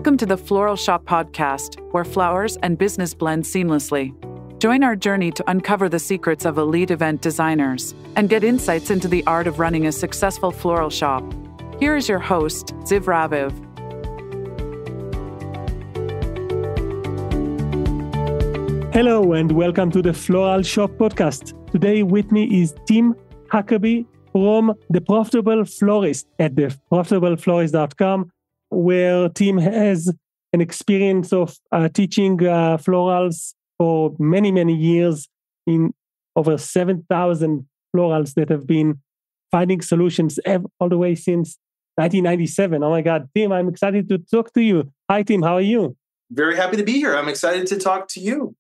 Welcome to the Floral Shop podcast, where flowers and business blend seamlessly. Join our journey to uncover the secrets of elite event designers and get insights into the art of running a successful floral shop. Here is your host, Ziv Raviv. Hello and welcome to the Floral Shop podcast. Today with me is Tim Huckabee from The Profitable Florist at theprofitableflorist.com, where Tim has an experience of teaching florals for many, many years in over 7,000 florals that have been finding solutions all the way since 1997. Oh my God, Tim, I'm excited to talk to you. Hi, Tim, how are you? Very happy to be here. I'm excited to talk to you.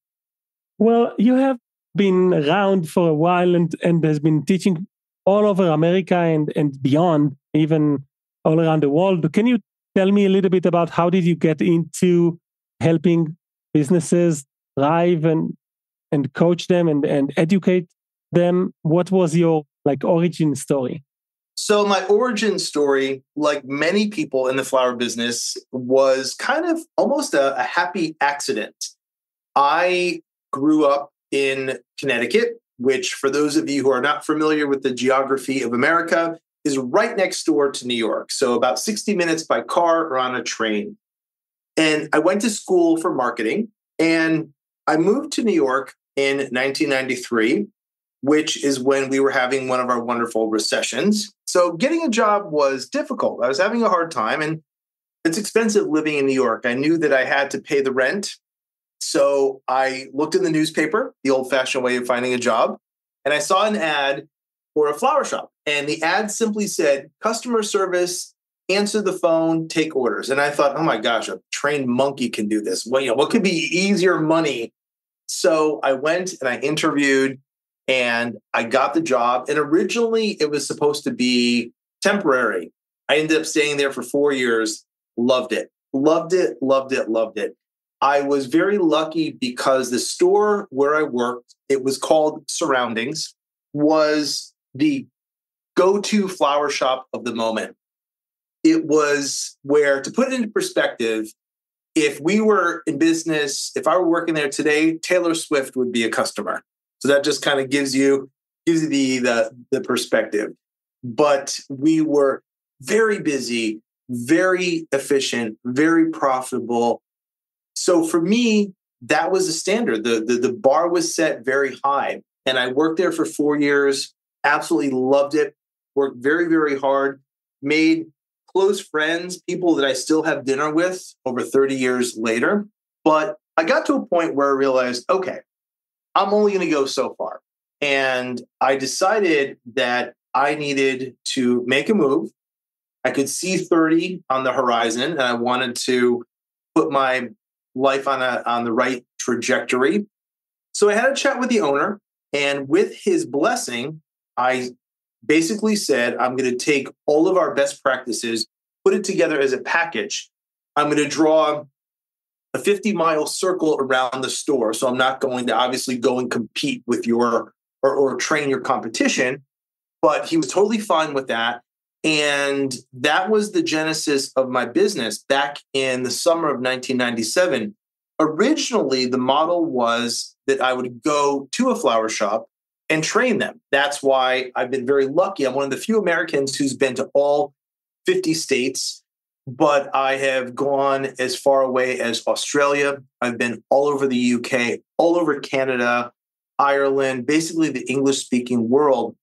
Well, you have been around for a while and has been teaching all over America and beyond, even all around the world. Can you tell me a little bit about how did you get into helping businesses thrive and coach them and educate them? What was your origin story? So my origin story, like many people in the flower business, was kind of almost a happy accident. I grew up in Connecticut, which for those of you who are not familiar with the geography of America, is right next door to New York. So about 60 minutes by car or on a train. And I went to school for marketing and I moved to New York in 1993, which is when we were having one of our wonderful recessions. So getting a job was difficult. I was having a hard time and it's expensive living in New York. I knew that I had to pay the rent. So I looked in the newspaper, the old-fashioned way of finding a job, and I saw an ad for a flower shop. And the ad simply said, customer service, answer the phone, take orders. And I thought, oh my gosh, a trained monkey can do this. Well, what could be easier money? So I went and I interviewed and I got the job. And originally it was supposed to be temporary. I ended up staying there for 4 years. Loved it. Loved it, loved it, loved it. I was very lucky because the store where I worked, it was called Surroundings, was the go-to flower shop of the moment. It was where, to put it into perspective, if we were in business, if I were working there today, Taylor Swift would be a customer. So that just kind of gives you the perspective. But we were very busy, very efficient, very profitable. So for me, that was the standard. The bar was set very high. And I worked there for 4 years, absolutely loved it, worked very, very hard, made close friends, people that I still have dinner with over 30 years later. But I got to a point where I realized, okay, I'm only going to go so far. And I decided that I needed to make a move. I could see 30 on the horizon, and I wanted to put my life on the right trajectory. So I had a chat with the owner, and with his blessing, I basically said, I'm going to take all of our best practices, put it together as a package. I'm going to draw a 50-mile circle around the store. So I'm not going to obviously go and compete with your or train your competition, but he was totally fine with that. And that was the genesis of my business back in the summer of 1997. Originally, the model was that I would go to a flower shop and train them. That's why I've been very lucky. I'm one of the few Americans who's been to all 50 states, but I have gone as far away as Australia. I've been all over the UK, all over Canada, Ireland, basically the English-speaking world.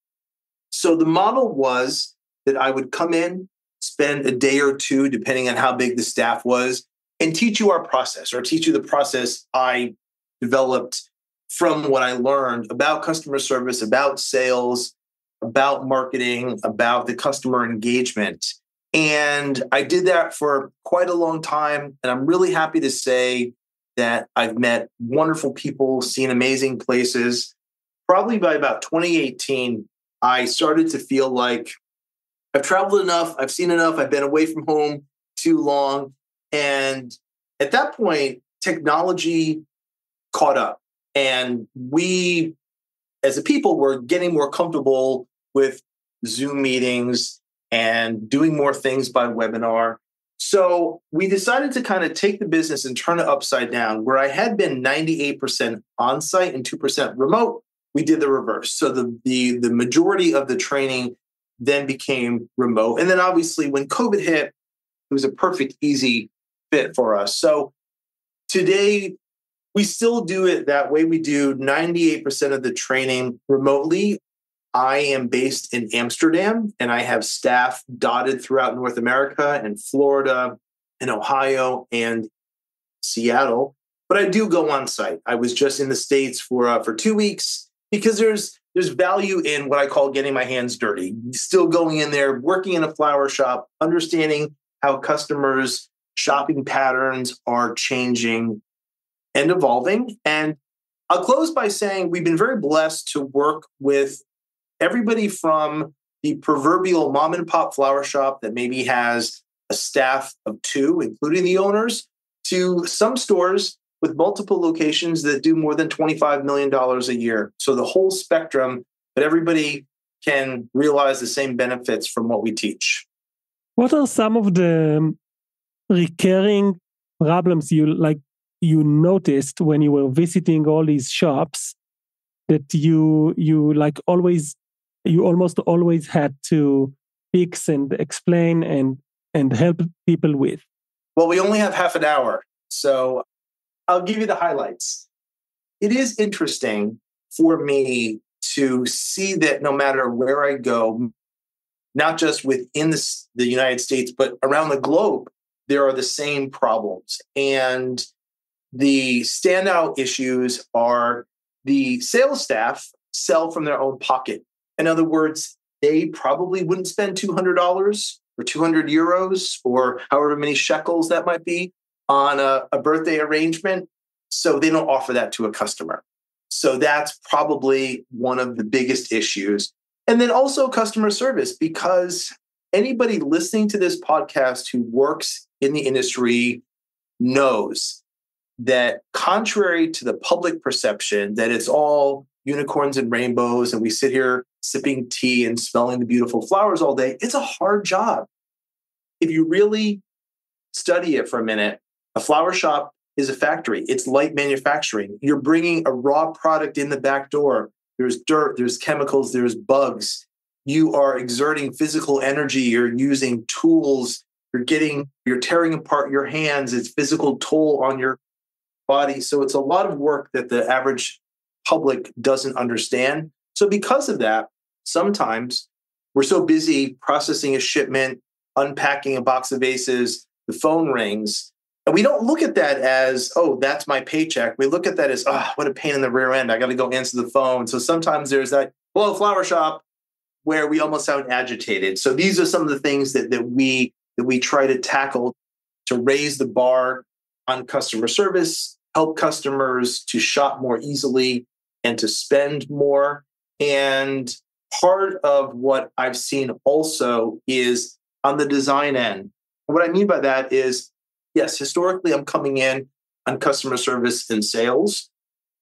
So the model was that I would come in, spend a day or two, depending on how big the staff was, and teach you our process or teach you the process I developed from what I learned about customer service, about sales, about marketing, about the customer engagement. And I did that for quite a long time. And I'm really happy to say that I've met wonderful people, seen amazing places. Probably by about 2018, I started to feel like I've traveled enough, I've seen enough, I've been away from home too long. And at that point, technology caught up. And we, as a people, were getting more comfortable with Zoom meetings and doing more things by webinar. So we decided to kind of take the business and turn it upside down. Where I had been 98% on-site and 2% remote, we did the reverse. So the majority of the training then became remote. And then obviously when COVID hit, it was a perfect, easy fit for us. So today, we still do it that way. We do 98% of the training remotely. I am based in Amsterdam, and I have staff dotted throughout North America and Florida and Ohio and Seattle. But I do go on site. I was just in the States for 2 weeks because there's value in what I call getting my hands dirty. Still going in there, working in a flower shop, understanding how customers' shopping patterns are changing and evolving. And I'll close by saying we've been very blessed to work with everybody from the proverbial mom and pop flower shop that maybe has a staff of 2, including the owners, to some stores with multiple locations that do more than $25 million a year. So the whole spectrum, but everybody can realize the same benefits from what we teach. What are some of the recurring problems you noticed when you were visiting all these shops that you almost always had to fix and explain and help people with? Well, we only have half an hour, so I'll give you the highlights. It is interesting for me to see that no matter where I go, not just within the United States, but around the globe, there are the same problems. And the standout issues are the sales staff sell from their own pocket. In other words, they probably wouldn't spend $200 or 200 euros or however many shekels that might be on a birthday arrangement. So they don't offer that to a customer. So that's probably one of the biggest issues. And then also customer service, because anybody listening to this podcast who works in the industry knows that contrary to the public perception that it's all unicorns and rainbows and we sit here sipping tea and smelling the beautiful flowers all day, it's a hard job. If you really study it for a minute, a flower shop is a factory. It's light manufacturing. You're bringing a raw product in the back door. There's dirt, there's chemicals, there's bugs. You are exerting physical energy. You're using tools. You're tearing apart your hands. It's physical toll on your body. So it's a lot of work that the average public doesn't understand. So because of that, sometimes we're so busy processing a shipment, unpacking a box of vases, the phone rings, and we don't look at that as, oh, that's my paycheck. We look at that as, oh, what a pain in the rear end. I got to go answer the phone. So sometimes there's that, hello, flower shop, where we almost sound agitated. So these are some of the things that we try to tackle to raise the bar on customer service, help customers to shop more easily and to spend more. And part of what I've seen also is on the design end. What I mean by that is, yes, historically, I'm coming in on customer service and sales,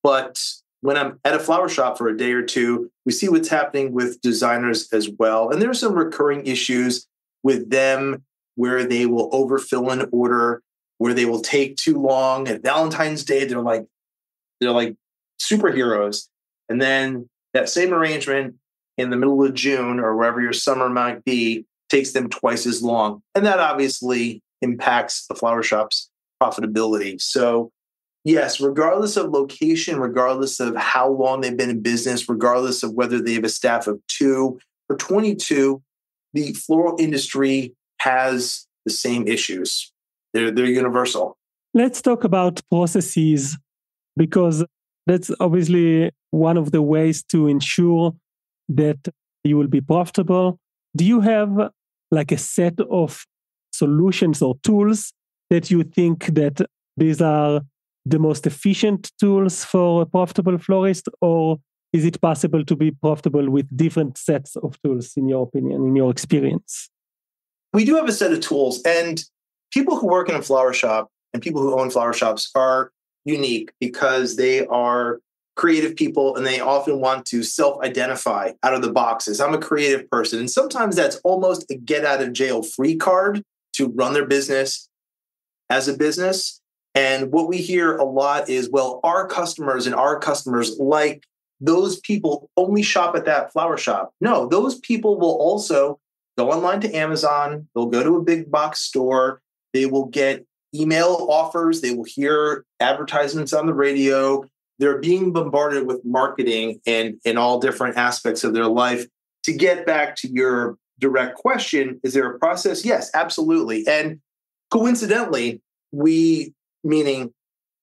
but when I'm at a flower shop for a day or two, we see what's happening with designers as well. And there's some recurring issues with them where they will overfill an order, where they will take too long. At Valentine's Day, they're like superheroes. And then that same arrangement in the middle of June or wherever your summer might be takes them twice as long. And that obviously impacts the flower shop's profitability. So yes, regardless of location, regardless of how long they've been in business, regardless of whether they have a staff of 2 or 22, the floral industry has the same issues. They're universal. Let's talk about processes, because that's obviously one of the ways to ensure that you will be profitable. Do you have like a set of solutions or tools that you think that these are the most efficient tools for a profitable florist, or is it possible to be profitable with different sets of tools, in your opinion, in your experience? We do have a set of tools, and people who work in a flower shop and people who own flower shops are unique because they are creative people and they often want to self-identify out of the boxes. I'm a creative person. And sometimes that's almost a get out of jail free card to run their business as a business. And what we hear a lot is, well, our customers like those people only shop at that flower shop. No, those people will also go online to Amazon. They'll go to a big box store. They will get email offers. They will hear advertisements on the radio. They're being bombarded with marketing and in all different aspects of their life. To get back to your direct question, is there a process? Yes, absolutely. And coincidentally, meaning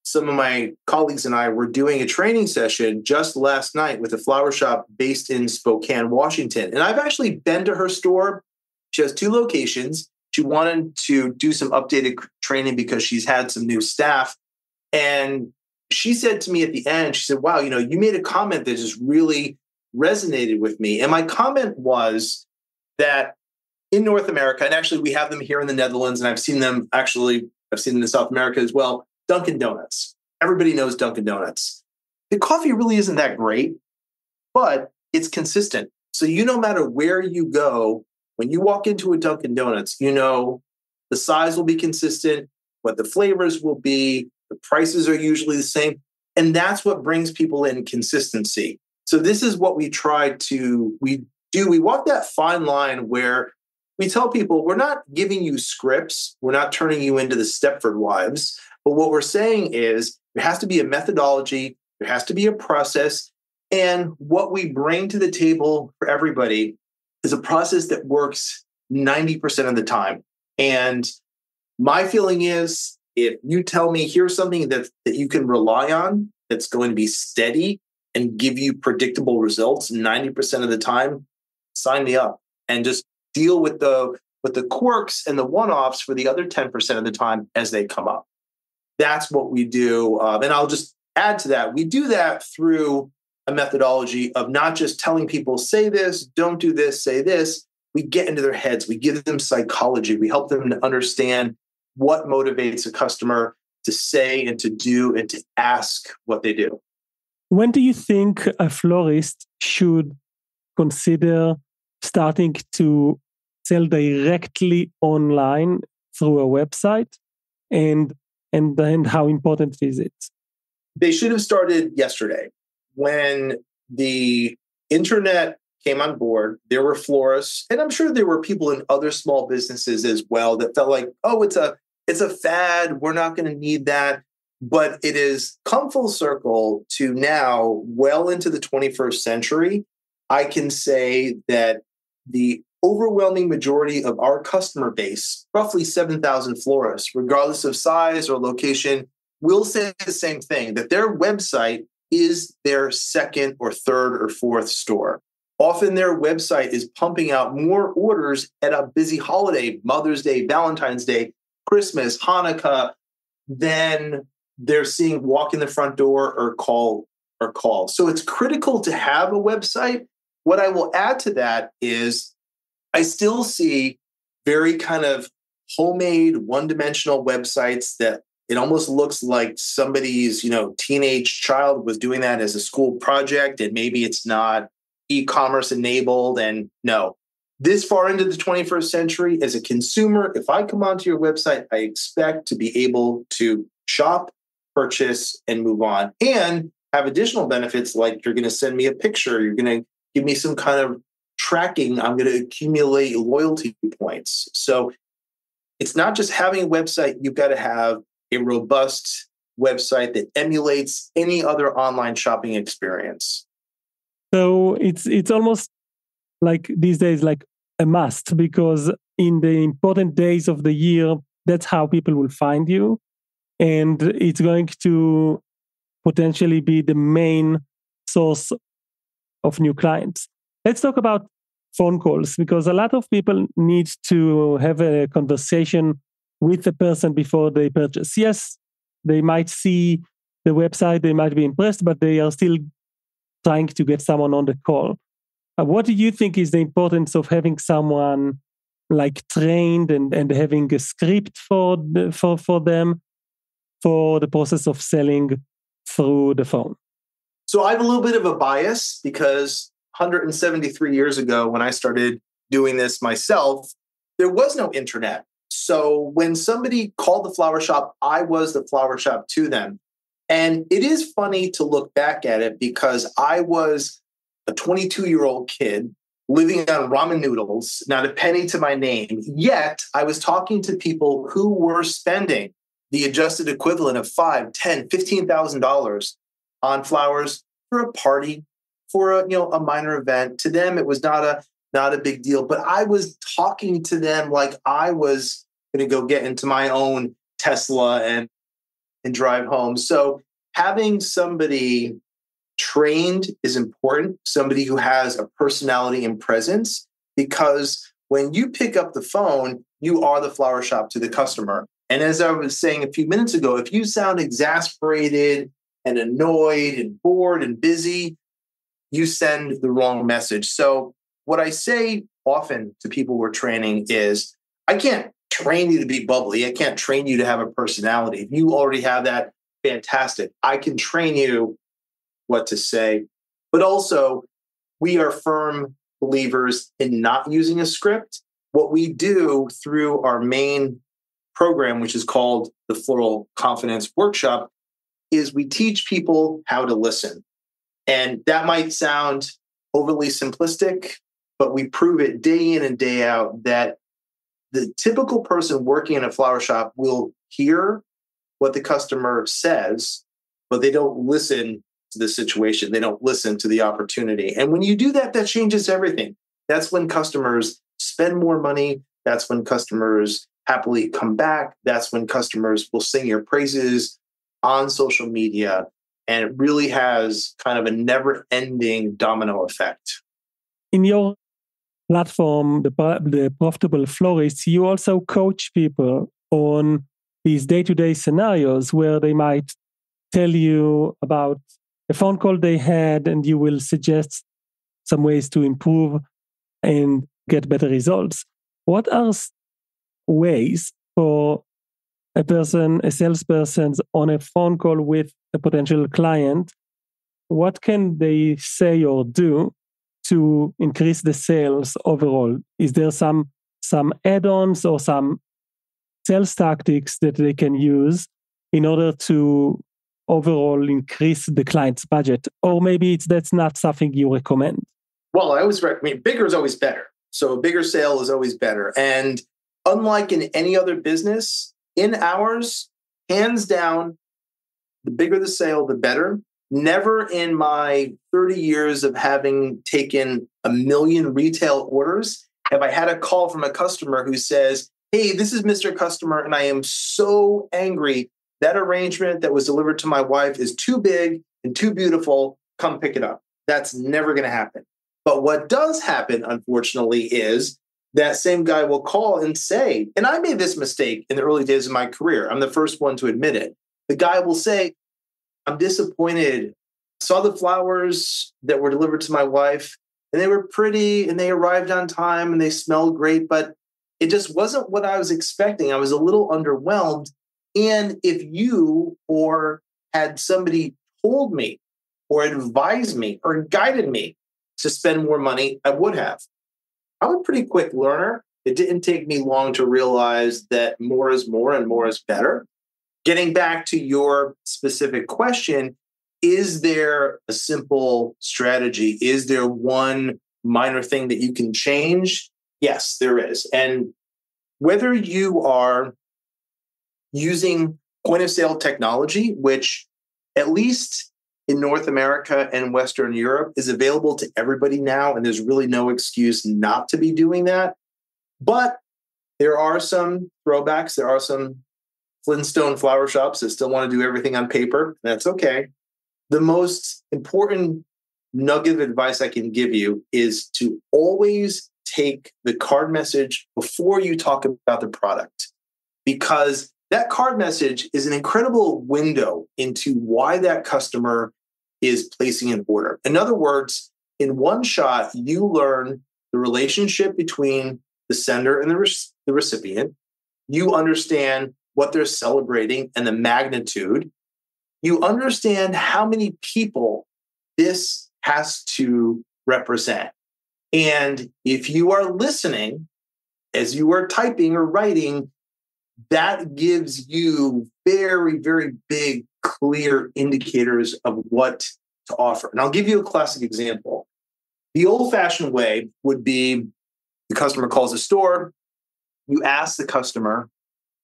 some of my colleagues and I were doing a training session just last night with a flower shop based in Spokane, Washington. And I've actually been to her store. She has 2 locations. She wanted to do some updated training because she's had some new staff. And she said to me at the end, she said, wow, you made a comment that just really resonated with me. And my comment was that in North America, and actually we have them here in the Netherlands, and I've seen them in South America as well, Dunkin' Donuts. Everybody knows Dunkin' Donuts. The coffee really isn't that great, but it's consistent. So no matter where you go, when you walk into a Dunkin' Donuts, the size will be consistent, what the flavors will be, the prices are usually the same. And that's what brings people in, consistency. So this is what we do. We walk that fine line where we tell people we're not giving you scripts. We're not turning you into the Stepford Wives. But what we're saying is there has to be a methodology. There has to be a process. And what we bring to the table for everybody is a process that works 90% of the time. And my feeling is if you tell me here's something that you can rely on, that's going to be steady and give you predictable results 90% of the time, sign me up and just deal with the quirks and the one-offs for the other 10% of the time as they come up. That's what we do. And I'll just add to that. We do that through a methodology of not just telling people, say this, don't do this, say this. We get into their heads. We give them psychology. We help them to understand what motivates a customer to say and to do and to ask what they do. When do you think a florist should consider starting to sell directly online through a website? And then how important is it? They should have started yesterday. When the internet came on board, there were florists, and I'm sure there were people in other small businesses as well that felt like, oh, it's a fad. We're not going to need that. But it has come full circle to now, well into the 21st century. I can say that the overwhelming majority of our customer base, roughly 7,000 florists, regardless of size or location, will say the same thing, that their website is their second or third or fourth store. Often their website is pumping out more orders at a busy holiday, Mother's Day, Valentine's Day, Christmas, Hanukkah, than they're seeing walk in the front door or call. So it's critical to have a website. What I will add to that is I still see very kind of homemade one-dimensional websites that it almost looks like somebody's, teenage child was doing that as a school project, and maybe it's not e-commerce enabled. And no, this far into the 21st century, as a consumer, if I come onto your website, I expect to be able to shop, purchase, and move on, and have additional benefits like you're going to send me a picture, you're going to give me some kind of tracking, I'm going to accumulate loyalty points. So it's not just having a website, you've got to have a robust website that emulates any other online shopping experience. So it's almost like these days, like a must, because in the important days of the year, that's how people will find you. And it's going to potentially be the main source of new clients. Let's talk about phone calls, because a lot of people need to have a conversation with the person before they purchase. Yes, they might see the website, they might be impressed, but they are still trying to get someone on the call. What do you think is the importance of having someone like trained and having a script for them for the process of selling through the phone? So I have a little bit of a bias because 173 years ago, when I started doing this myself, there was no internet. So when somebody called the flower shop, I was the flower shop to them. And it is funny to look back at it because I was a 22-year-old kid living on ramen noodles, not a penny to my name. Yet I was talking to people who were spending the adjusted equivalent of $5, $10, $15,000 on flowers for a party, for a minor event. To them, it was not a big deal. But I was talking to them like I was going to go get into my own Tesla and drive home. So having somebody trained is important, somebody who has a personality and presence, because when you pick up the phone, you are the flower shop to the customer. And as I was saying a few minutes ago, if you sound exasperated and annoyed and bored and busy, you send the wrong message. So what I say often to people we're training is, I can't train you to be bubbly. I can't train you to have a personality. If you already have that, fantastic. I can train you what to say. But also, we are firm believers in not using a script. What we do through our main program, which is called the Floral Confidence Workshop, is we teach people how to listen. And that might sound overly simplistic, but we prove it day in and day out that the typical person working in a flower shop will hear what the customer says, but they don't listen to the situation. They don't listen to the opportunity. And when you do that, that changes everything. That's when customers spend more money. That's when customers happily come back. That's when customers will sing your praises on social media. And it really has kind of a never-ending domino effect. In your platform, the Profitable Florist, you also coach people on these day-to-day scenarios where they might tell you about a phone call they had, and you will suggest some ways to improve and get better results. What are ways for a salesperson on a phone call with a potential client? What can they say or do to increase the sales overall? Is there some add-ons or some sales tactics that they can use in order to overall increase the client's budget? Or maybe that's not something you recommend? Well, I always recommend bigger is always better. So a bigger sale is always better. And unlike in any other business, in ours, hands down, the bigger the sale, the better. Never in my 30 years of having taken 1 million retail orders have I had a call from a customer who says, "Hey, this is Mr. Customer, and I am so angry. That arrangement that was delivered to my wife is too big and too beautiful. Come pick it up." That's never going to happen. But what does happen, unfortunately, is that same guy will call and say, and I made this mistake in the early days of my career. I'm the first one to admit it. The guy will say, "I'm disappointed. Saw the flowers that were delivered to my wife, and they were pretty, and they arrived on time, and they smelled great, but it just wasn't what I was expecting. I was a little underwhelmed. And if you or had somebody told me or advised me or guided me to spend more money, I would have." I'm a pretty quick learner. It didn't take me long to realize that more is more and more is better. Getting back to your specific question, is there a simple strategy? Is there one minor thing that you can change? Yes, there is. And whether you are using point of sale technology, which at least in North America and Western Europe is available to everybody now, and there's really no excuse not to be doing that. But there are some throwbacks. There are some Flintstone flower shops that still want to do everything on paper. That's okay. The most important nugget of advice I can give you is to always take the card message before you talk about the product, because that card message is an incredible window into why that customer is placing an order. In other words, in one shot, you learn the relationship between the sender and the recipient. You understand what they're celebrating and the magnitude. You understand how many people this has to represent. And if you are listening, as you are typing or writing, that gives you very, very big, clear indicators of what to offer. And I'll give you a classic example. The old-fashioned way would be the customer calls the store, you ask the customer,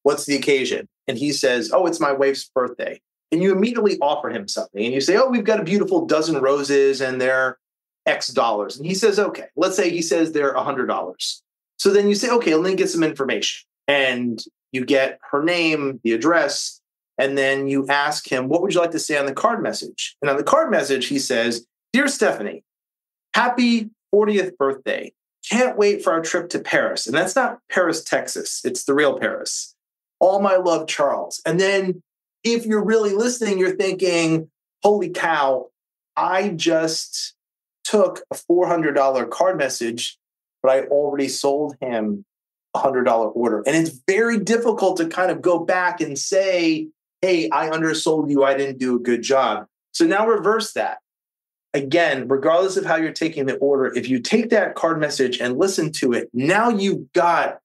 what's the occasion? And he says, oh, it's my wife's birthday. And you immediately offer him something. And you say, oh, we've got a beautiful dozen roses and they're X dollars. And he says, okay, let's say he says they're $100. So then you say, okay, let me get some information. And you get her name, the address, and then you ask him, what would you like to say on the card message? And on the card message, he says, dear Stephanie, happy 40th birthday. Can't wait for our trip to Paris. And that's not Paris, Texas. It's the real Paris. All my love, Charles. And then if you're really listening, you're thinking, holy cow, I just took a $400 card message, but I already sold him a $100 order. And it's very difficult to kind of go back and say, hey, I undersold you. I didn't do a good job. So now reverse that. Again, regardless of how you're taking the order, if you take that card message and listen to it, now you've got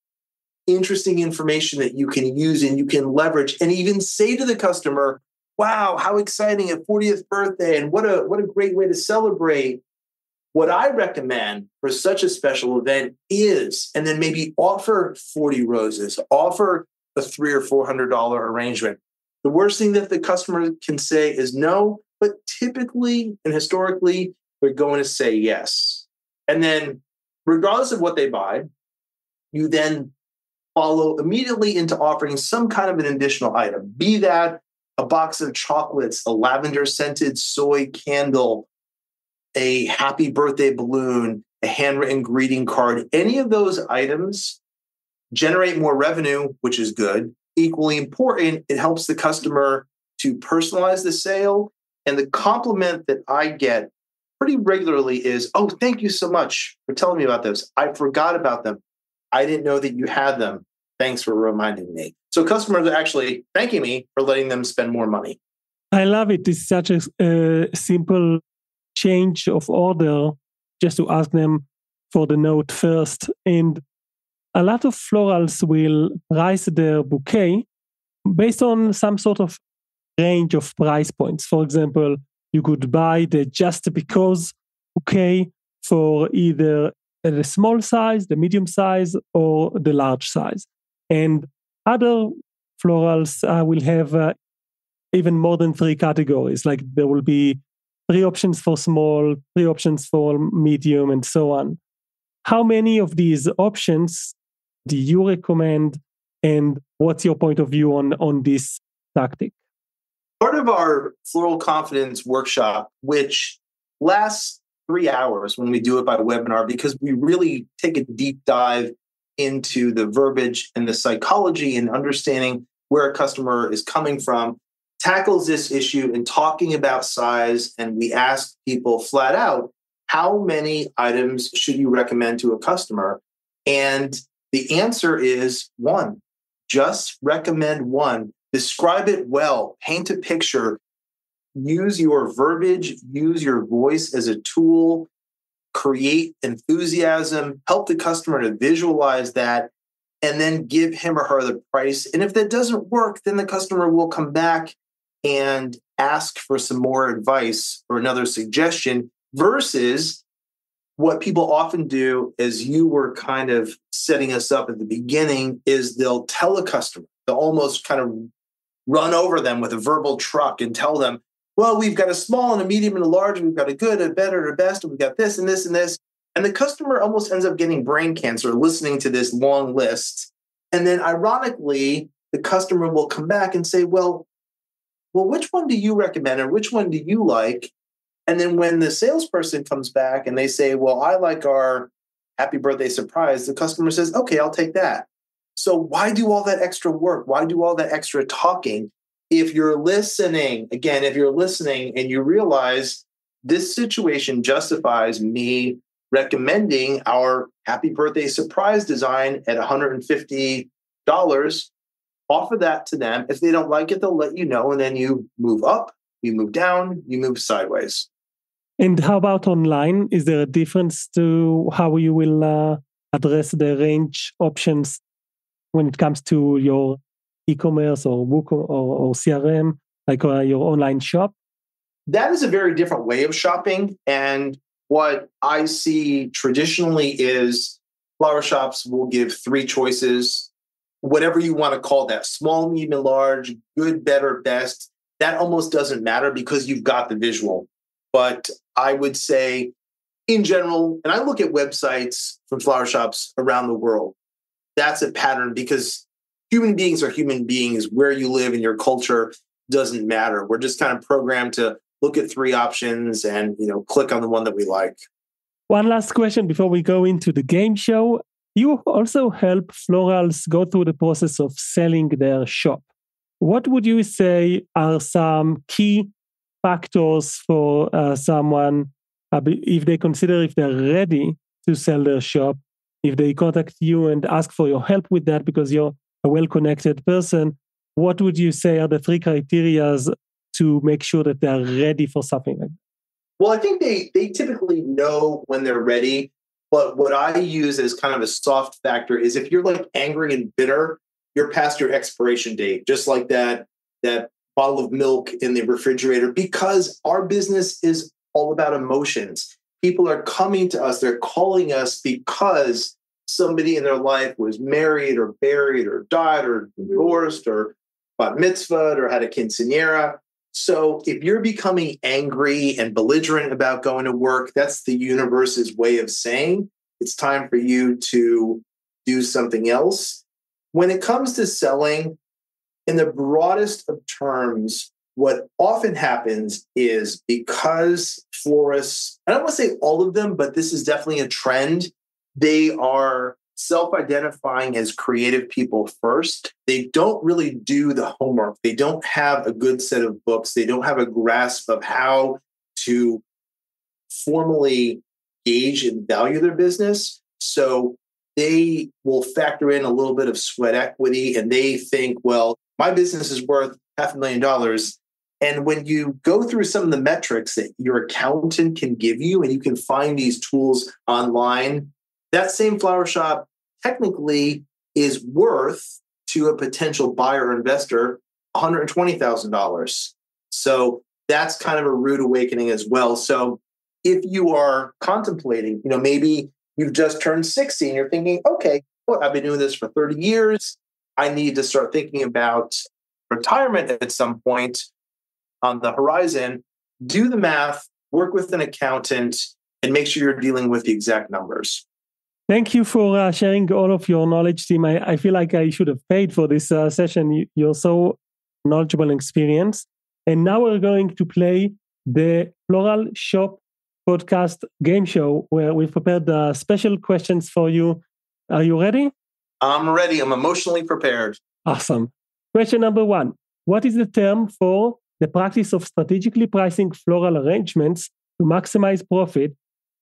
interesting information that you can use and you can leverage and even say to the customer, wow, how exciting, a 40th birthday, and what a great way to celebrate. What I recommend for such a special event is, and then maybe offer 40 roses, offer a $300 or $400 arrangement. The worst thing that the customer can say is no, but typically and historically, they're going to say yes. And then regardless of what they buy, you then follow immediately into offering some kind of an additional item, be that a box of chocolates, a lavender-scented soy candle, a happy birthday balloon, a handwritten greeting card. Any of those items generate more revenue, which is good. Equally important, it helps the customer to personalize the sale. And the compliment that I get pretty regularly is, oh, thank you so much for telling me about this. I forgot about them. I didn't know that you had them. Thanks for reminding me. So customers are actually thanking me for letting them spend more money. I love it. It's such a simple change of order just to ask them for the note first. And a lot of florals will price their bouquet based on some sort of range of price points. For example, you could buy the just because bouquet for either the small size, the medium size, or the large size. And other florals will have even more than 3 categories. Like there will be 3 options for small, 3 options for medium, and so on. How many of these options do you recommend? And what's your point of view on this tactic? Part of our Floral Confidence workshop, which lasts 3 hours when we do it by webinar, because we really take a deep dive into the verbiage and the psychology and understanding where a customer is coming from, tackles this issue in talking about size. And we ask people flat out, how many items should you recommend to a customer? And the answer is 1. Just recommend 1. Describe it well, paint a picture, use your verbiage, use your voice as a tool, create enthusiasm, help the customer to visualize that, and then give him or her the price. And if that doesn't work, then the customer will come back and ask for some more advice or another suggestion, versus what people often do, as you were kind of setting us up at the beginning, is they'll tell a customer, they'll almost kind of run over them with a verbal truck and tell them, well, we've got a small and a medium and a large, and we've got a good, a better, a best, and we've got this and this and this. And the customer almost ends up getting brain cancer listening to this long list. And then ironically, the customer will come back and say, well, which one do you recommend, or which one do you like? And then when the salesperson comes back and they say, well, I like our happy birthday surprise, the customer says, okay, I'll take that. So why do all that extra work? Why do all that extra talking? If you're listening, again, if you're listening and you realize this situation justifies me recommending our happy birthday surprise design at $150, offer that to them. If they don't like it, they'll let you know. And then you move up, you move down, you move sideways. And how about online? Is there a difference to how you will address the range options when it comes to your e-commerce or book or CRM, like your online shop? That is a very different way of shopping. And what I see traditionally is flower shops will give three choices, whatever you want to call that, small, medium, and large, good, better, best. That almost doesn't matter because you've got the visual. But I would say in general, and I look at websites from flower shops around the world, that's a pattern because human beings are human beings. Where you live and your culture doesn't matter. We're just kind of programmed to look at three options and, click on the one that we like. One last question before we go into the game show. You also help florals go through the process of selling their shop. What would you say are some key factors for someone if they consider if they're ready to sell their shop, if they contact you and ask for your help with that because you're a well-connected person? What would you say are the three criteria to make sure that they're ready for something like that? Well, I think they typically know when they're ready. But what I use as kind of a soft factor is if you're like angry and bitter, you're past your expiration date, just like that bottle of milk in the refrigerator, because our business is all about emotions. People are coming to us, they're calling us because somebody in their life was married or buried or died or divorced or bat mitzvahed or had a quinceañera. So if you're becoming angry and belligerent about going to work, that's the universe's way of saying it's time for you to do something else. When it comes to selling, in the broadest of terms, what often happens is because florists, I don't want to say all of them, but this is definitely a trend, they are self-identifying as creative people first. They don't really do the homework. They don't have a good set of books. They don't have a grasp of how to formally gauge and value their business. So they will factor in a little bit of sweat equity and they think, well, my business is worth $500,000. And when you go through some of the metrics that your accountant can give you, and you can find these tools online, that same flower shop technically is worth to a potential buyer or investor $120,000. So that's kind of a rude awakening as well. So if you are contemplating, maybe you've just turned 60 and you're thinking, okay, well, I've been doing this for 30 years. I need to start thinking about retirement at some point on the horizon. Do the math, work with an accountant, and make sure you're dealing with the exact numbers. Thank you for sharing all of your knowledge, Tim. I feel like I should have paid for this session. You're so knowledgeable and experienced. And now we're going to play the Floral Shop podcast game show where we've prepared special questions for you. Are you ready? I'm ready. I'm emotionally prepared. Awesome. Question number 1. What is the term for the practice of strategically pricing floral arrangements to maximize profit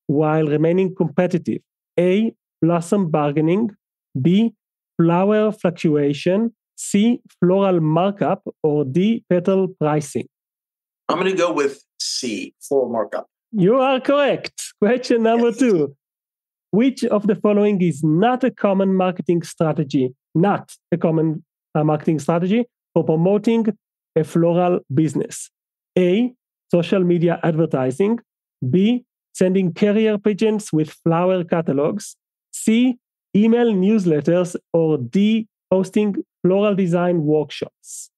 while remaining competitive? A, blossom bargaining. B, flower fluctuation. C, floral markup. Or D, petal pricing. I'm going to go with C, floral markup. You are correct. Question number 2. Which of the following is not a common marketing strategy? Not a common marketing strategy for promoting a floral business. A, social media advertising. B, sending carrier pigeons with flower catalogs. C, email newsletters. Or D, hosting floral design workshops.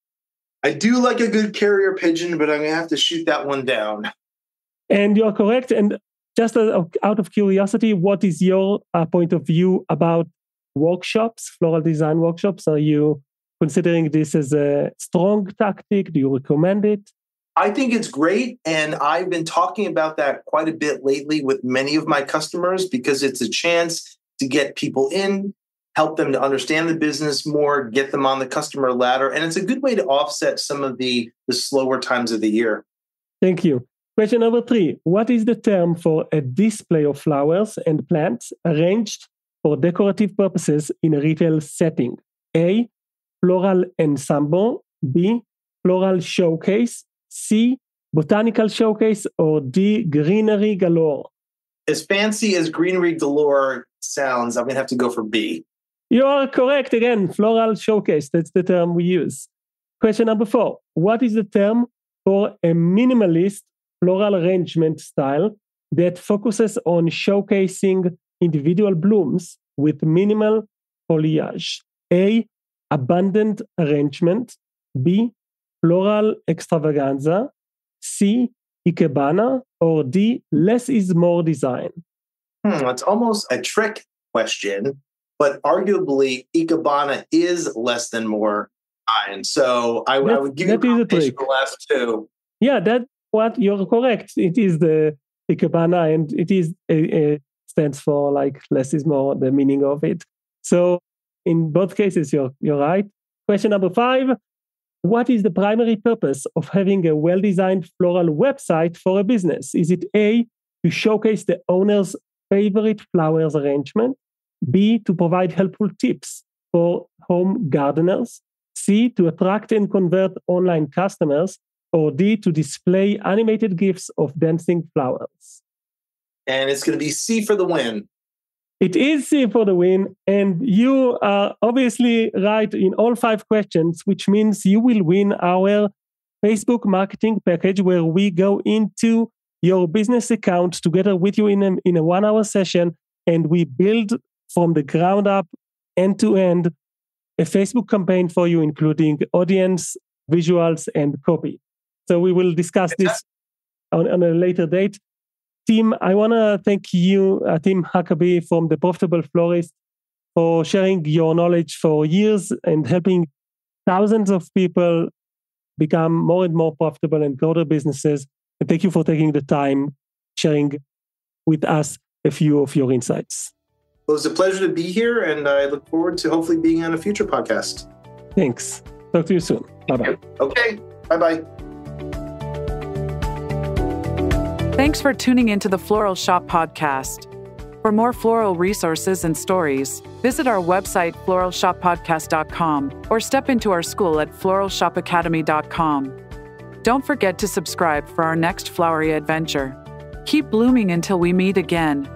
I do like a good carrier pigeon, but I'm going to have to shoot that one down. And you're correct. And just out of curiosity, what is your point of view about workshops, floral design workshops? Are you considering this as a strong tactic? Do you recommend it? I think it's great. And I've been talking about that quite a bit lately with many of my customers because it's a chance to get people in, help them to understand the business more, get them on the customer ladder. And it's a good way to offset some of the slower times of the year. Thank you. Question number 3. What is the term for a display of flowers and plants arranged for decorative purposes in a retail setting? A, floral ensemble. B, floral showcase. C, botanical showcase. Or D, greenery galore. As fancy as greenery galore sounds, I'm going to have to go for B. You are correct again. Floral showcase. That's the term we use. Question number 4. What is the term for a minimalist floral arrangement style that focuses on showcasing individual blooms with minimal foliage? A, abundant arrangement. B, floral extravaganza. C, ikebana. Or D, less is more design. It's almost a trick question, but arguably ikebana is less than more design. So I would give you a trick. The last two. Yeah, that's what you're correct. It is the ikebana, and it is stands for like less is more, the meaning of it. So in both cases, you're right. Question number 5. What is the primary purpose of having a well-designed floral website for a business? Is it A, to showcase the owner's favorite flowers arrangement? B, to provide helpful tips for home gardeners? C, to attract and convert online customers? Or D, to display animated GIFs of dancing flowers? And it's going to be C for the win. It is C for the win, and you are obviously right in all 5 questions, which means you will win our Facebook marketing package where we go into your business account together with you in a 1-hour session, and we build from the ground up, end to end, a Facebook campaign for you, including audience, visuals, and copy. So we will discuss this on a later date. Tim, I want to thank you, Tim Huckabee from The Profitable Florist, for sharing your knowledge for years and helping thousands of people become more and more profitable and grow their businesses. And thank you for taking the time sharing with us a few of your insights. Well, it was a pleasure to be here, and I look forward to hopefully being on a future podcast. Thanks. Talk to you soon. Bye-bye. Okay. Bye-bye. Thanks for tuning into the Floral Shop podcast. For more floral resources and stories, visit our website, floralshoppodcast.com, or step into our school at floralshopacademy.com. Don't forget to subscribe for our next flowery adventure. Keep blooming until we meet again.